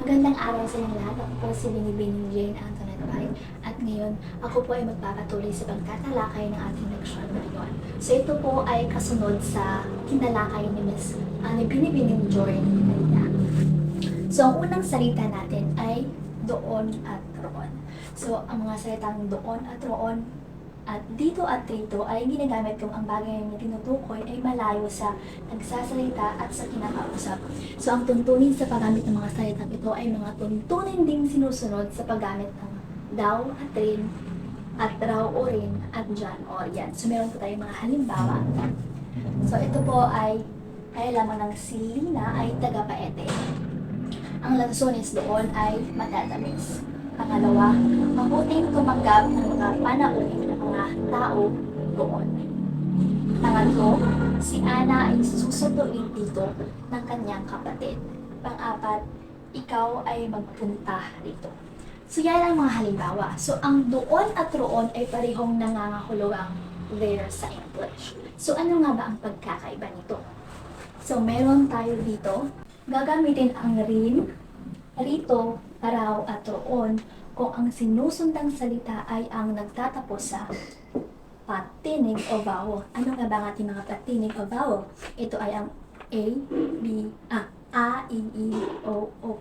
Magandang araw sa inyo lahat. Ako po si Binibining Jane Antoinette White. At ngayon, ako po ay magpapatuloy sa pagtatalakay ng ating leksyon ngayon. So ito po ay kasunod sa kinalakay ni ni Binibining Joy kanina. So ang unang salita natin ay doon at roon. So ang mga salitang doon at roon at dito at rito ay ginagamit kung ang bagay na tinutukoy ay malayo sa nagsasalita at sa kinakausap. So ang tuntunin sa paggamit ng mga salitang ito ay mga tuntunin ding sinusunod sa paggamit ng daw at rin at raw o rin at dyan o yan. So meron po tayong mga halimbawa. So ito po ay lamang ng si Lina ay taga-Paete. Ang lansones doon ay matatamis. Pangalawa, mabuting tumanggap ng mga panauhin ng mga tao doon. Pangatlo, si Ana ay susunduin dito ng kanyang kapatid. Pang-apat, ikaw ay magpunta rito. So yan ang mga halimbawa. So ang doon at roon ay parehong nangangahulugang there sa English. So ano nga ba ang pagkakaiba nito? So meron tayo dito, gagamitin ang rin, rito, raw at roon kung ang sinusundang salita ay ang nagtatapos sa patinig o vowel. Ano nga ba ang ating mga patinig o vowel? Ito ay ang A, I, E, O, O.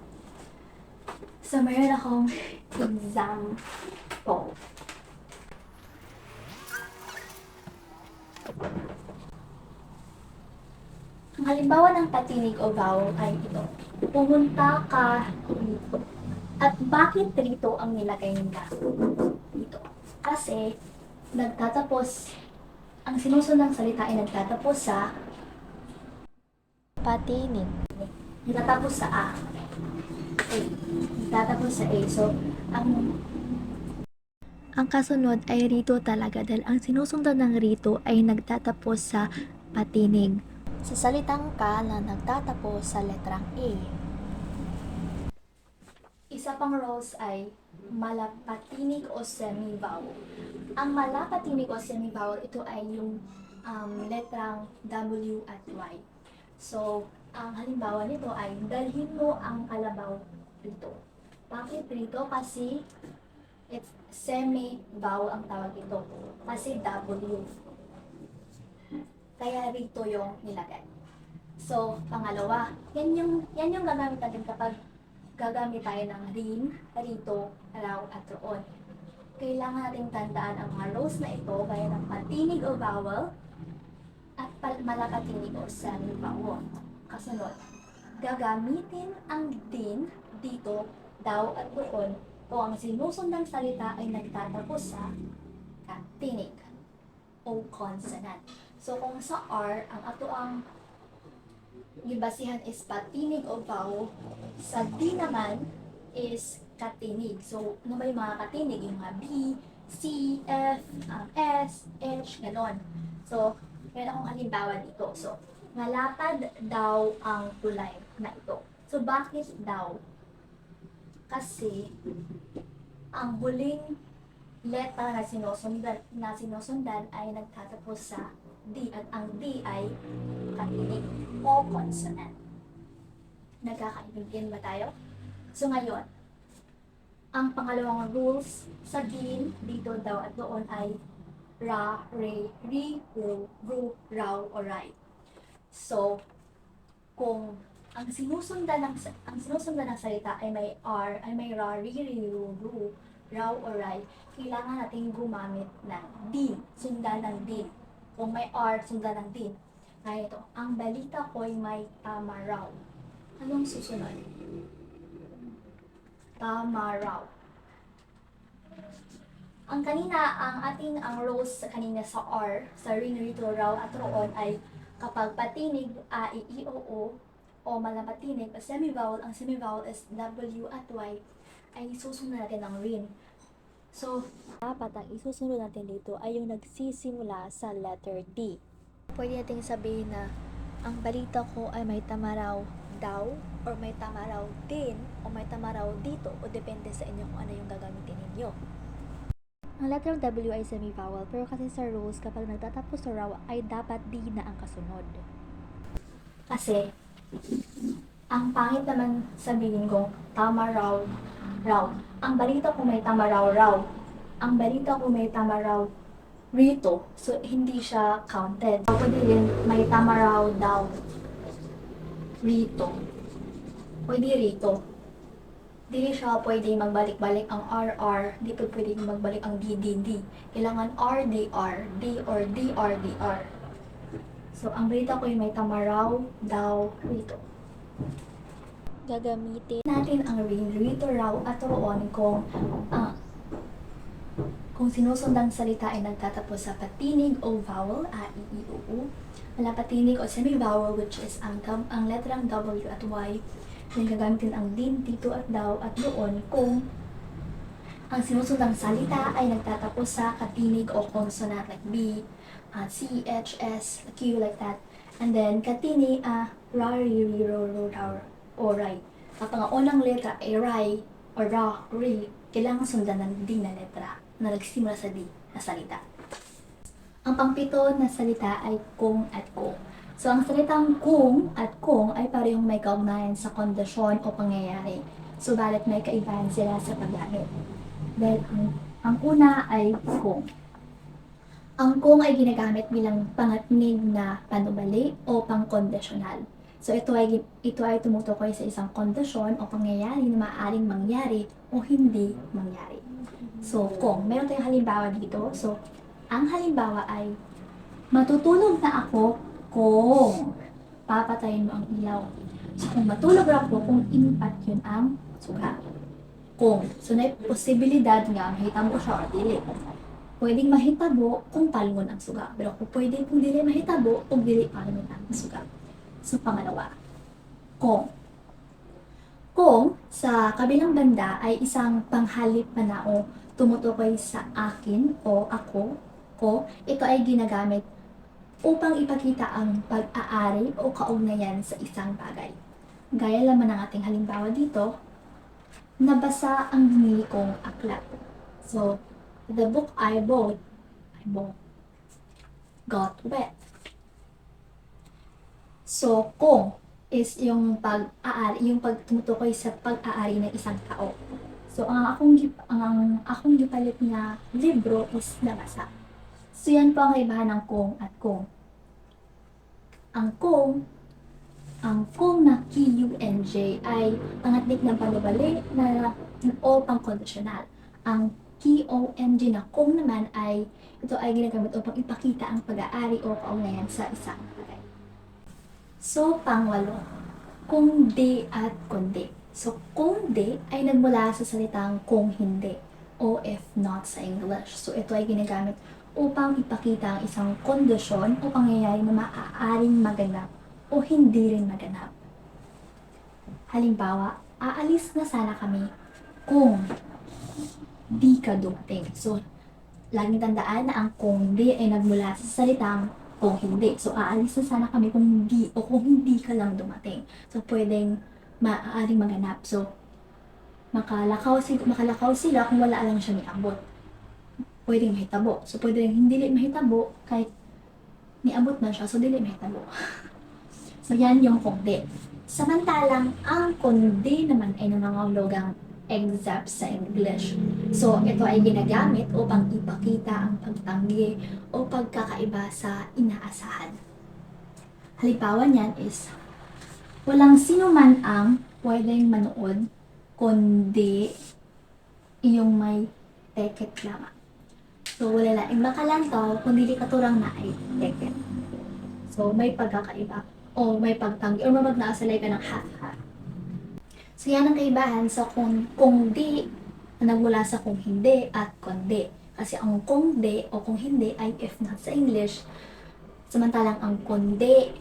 So, mayroon akong example. Ang halimbawa ng patinig o vowel ay ito. Pumunta ka dito. At bakit rito ang nilagay nila dito? Kasi nagtatapos, ang sinusunang salita ay nagtatapos sa patinig. Nagtatapos sa A. Nagtatapos sa A. So, ang kasunod ay rito talaga dahil ang sinusundan ng rito ay nagtatapos sa patinig. Sa salitang ka na nagtatapos sa letrang A. Isa pang rules ay malapatinig o semi-vowel. Ang malapatinig o semi-vowel, ito ay yung letrang W at Y. So, ang halimbawa nito ay dalhin mo ang kalabaw dito. Bakit dito? Kasi it's semi-vowel ang tawag dito. Kasi W. Kaya rito yung nilagay. So, pangalawa, yan yung gagamit natin kapag gagamit tayo ng rin, rito, raw, at roon. Kailangan natin tandaan ang mga rows na ito gaya ng patinig o vowel at malapatinig o semi-vowel. Kasunod, gagamitin ang din dito, daw, at roon kung ang sinusundang salita ay nagtatapos sa katinig o consonant. So, kung sa R, ang ato ang gibasihan is patinig o vowel, sa D naman is katinig. So, ano ba yung mga katinig? Yung mga B, C, F, S, H, ganon. So, meron akong halimbawa dito. So, malapad daw ang tulay na ito. So, bakit daw? Kasi, ang huling letra na sinusundan ay nagtatapos sa D at ang D ay katinig o consonant. Nagkakaintindihan ba tayo? So ngayon, ang pangalawang rules sa din, dito, daw at doon ay ra, re, ri, ru, raw, o ray. So, kung ang sinusundan ng salita ay may R, ay may ra, ri, ru, raw, o ray, kailangan natin gumamit ng din, sundan ng din. Kung may R, sundan ng din. Kaya ito, ang balita ko ay may tama raw. Anong susunod? Tama raw. Ang rows kanina sa R, sa rin, rito, raw, at roon ay kapag patinig, A, I, E, o malapatinig, o semi-vowel, ang semi-vowel is W at Y, ay susunod natin ng rin. So, dapat ang isusunod natin dito ay yung nagsisimula sa letter D. Pwede nating sabihin na ang balita ko ay may tama raw daw, or may tama raw din, o may tama raw dito, o depende sa inyo kung ano yung gagamitin ninyo. Ang letter W ay semi-vowel, pero kasi sa rules, kapag nagtatapos sa raw, ay dapat D na ang kasunod. Kasi, Ang pangit naman sabihin ko, tama raw, raw. Ang balita ko may tama raw, raw. Ang balita ko may tama raw rito. So, hindi siya counted. Pwede rin may tama raw daw rito. Pwede rito. Hindi siya pwede magbalik-balik ang RR. Di pa pwede magbalik ang DDD. Kailangan RDR. D or DRDR. So, ang balita ko yung may tama raw daw rito. Gagamitin natin ang rito raw at roon kung sinusundang salita ay nagtatapos sa patinig o vowel, a, i, u, u. Wala patinig o semi-vowel which is ang letrang W at Y. Then gagamitin ang din, dito at daw at doon kung ang sinusundang salita ay nagtatapos sa katinig o consonant like B, C, H, S, Q like that. And then katinig, ra, ri, ro, ra, o ray. Kapag ang unang letra ay ray o ra, ri, kailangan sundan ng D na letra na nagsimula sa D na salita. Ang pangpito na salita ay kung at kung. So, ang salitang kung at kung ay parehong may kaugnayan sa kondisyon o pangyayari. Subalit may kaibahan sila sa paggamit. Dahil ang una ay kung. Ang kung ay ginagamit bilang pangatnig na panubali o pangkondisyonal. So, ito ay tumutukoy sa isang kondisyon o pangyayari na maaaring mangyari o hindi mangyari. So, kung meron tayong halimbawa dito, so, ang halimbawa ay matutulog na ako kung papatayin mo ang ilaw. So, kung matulog ako, kung impat yun ang suga. Kung. So, may posibilidad nga mahitabo siya o dili. Pwedeng mahitabo kung palngon ang suga. Pero kung dili mahitabo, kung dili palngon ang suga. So, pangalawa, kung. Kung sa kabilang banda ay isang panghalip panao tumutukoy sa akin o ako, ko, ito ay ginagamit upang ipakita ang pag-aari o kaugnayan sa isang bagay. Gaya naman ng ating halimbawa dito, nabasa ang binili kong aklat. So, the book I bought got wet. So, kung is yung pag-aari, yung pagtumutukoy sa pag-aari ng isang tao. So, ang akong gipalit na libro is nabasa. So, yan po ang kaibahan ng kung at kung. Ang kung na Q-U-N-J ay pangatnik ng panubali o pangkondisyonal. Ang K-O-N-G na kung naman ay ito ay ginagamit upang ipakita ang pag-aari o kaugnayan sa isang bagay. So, pangwalo, kung di at kundi. So, kung di ay nagmula sa salitang kung hindi o if not sa English. So, ito ay ginagamit upang ipakita ang isang kondisyon o pangyayari na maaaring maganap o hindi rin maganap. Halimbawa, aalis na sana kami kung di ka dumating. So, laging tandaan na ang kung di ay nagmula sa salitang kung hindi. So, aalis na sana kami kung hindi o kung hindi ka lang dumating. So, pwedeng maaaring maganap. So, makalakaw sila kung wala lang siya niabot. Pwedeng mahitabo. So, pwedeng hindi mahitabo kahit niabot na siya. So, dili mahitabo. So, yan yung kundi. Samantalang, ang kundi naman ay nangangahulugang except sa English. So, ito ay ginagamit upang ipakita ang pagtanggi o pagkakaiba sa inaasahan. Halimbawa niyan is, walang sino man ang pwedeng manood kundi iyong may ticket lamang. So, wala laing makalantaw kundi di katurang na ay ticket. So, may pagkakaiba o may pagtanggi o mamagnasalay ka ng half-half. So, yan ang kaibahan sa kung di na nagmula sa kung hindi at kundi. Kasi ang kung di o kung hindi ay if not sa English. Samantalang ang kundi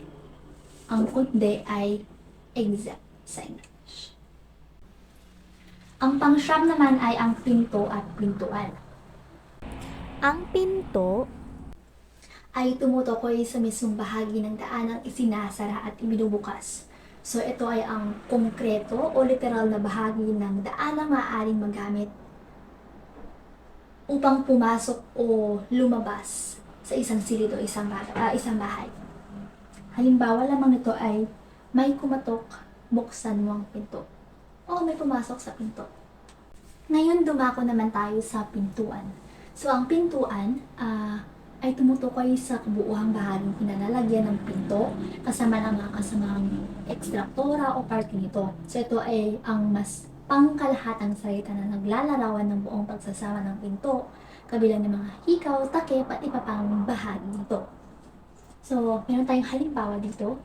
ay except sa English. Ang pang-siyam naman ay ang pinto at pintuan. Ang pinto ay tumutukoy sa mismong bahagi ng daanang isinasara at ibinubukas. So, ito ay ang konkreto o literal na bahagi ng daan na maaaring magamit upang pumasok o lumabas sa isang silid o isang bahay. Halimbawa lamang nito ay may kumatok buksan mo ang pinto. Oh, may pumasok sa pinto. Ngayon, dumako naman tayo sa pintuan. So, ang pintuan ay tumutukoy sa kabuuang bahaging pinalalagyan ng pinto kasama ng mga kasamang ekstraktora o parte nito. So, ito ay ang mas pangkalahatang salita na naglalarawan ng buong pagsasama ng pinto, kabilang ng mga hikaw, takip at iba pang bahagi nito. So, meron tayong halimbawa dito.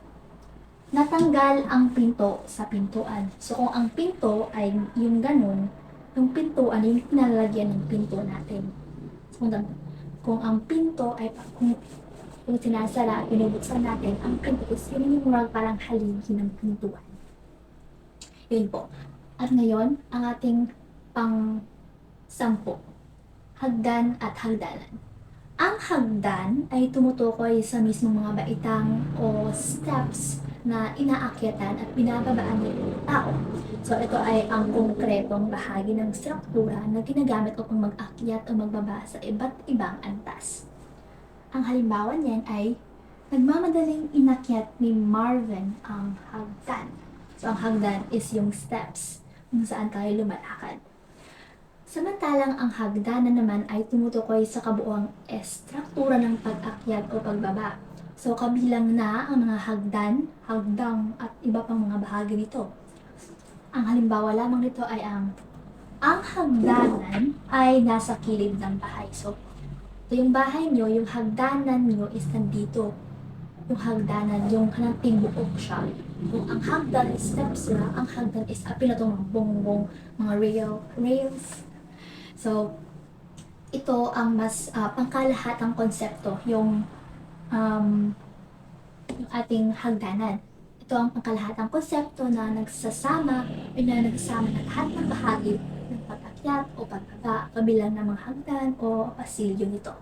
Natanggal ang pinto sa pintuan. So, kung ang pinto ay yung ganun, yung pintuan yung pinalalagyan ng pinto natin. So, kung ang pinto ay kung sinasara at pinubuksan natin, ang pinto is yun yung parang haligi ng pintuan. Yun po. At ngayon, ang ating pang-sampo, hagdan at hagdanan. Ang hagdan ay tumutukoy sa mismong mga baitang o steps na inaakyatan at binababaan ng tao. So, ito ay ang konkretong bahagi ng struktura na ginagamit upang mag-akyat o magbaba sa iba't ibang antas. Ang halimbawa niyan ay nagmamadaling inakyat ni Marvin ang hagdan. So, ang hagdan is yung steps kung saan tayo lumalakad. Samantalang ang hagdanan naman ay tumutukoy sa kabuuang estruktura ng pag-akyat o pagbaba. So, kabilang na ang mga hagdan, hagdang at iba pang mga bahagi nito. Ang halimbawa lamang nito ay ang hagdanan ay nasa kilid ng bahay. So, ito yung bahay nyo, yung hagdanan nyo is nandito. Yung hagdanan, yung kanang buok siya. Kung ang hagdan is steps na, ang hagdan is pinatong mga bongbong, mga rails. So, ito ang mas pangkalahatang konsepto, yung ating hagdanan. Ito ang pangkalahatang konsepto na nagsasama ng lahat ng bahagi ng pag-akyat o pagbaba, kabilang ng mga hagdan o pasilyo nito.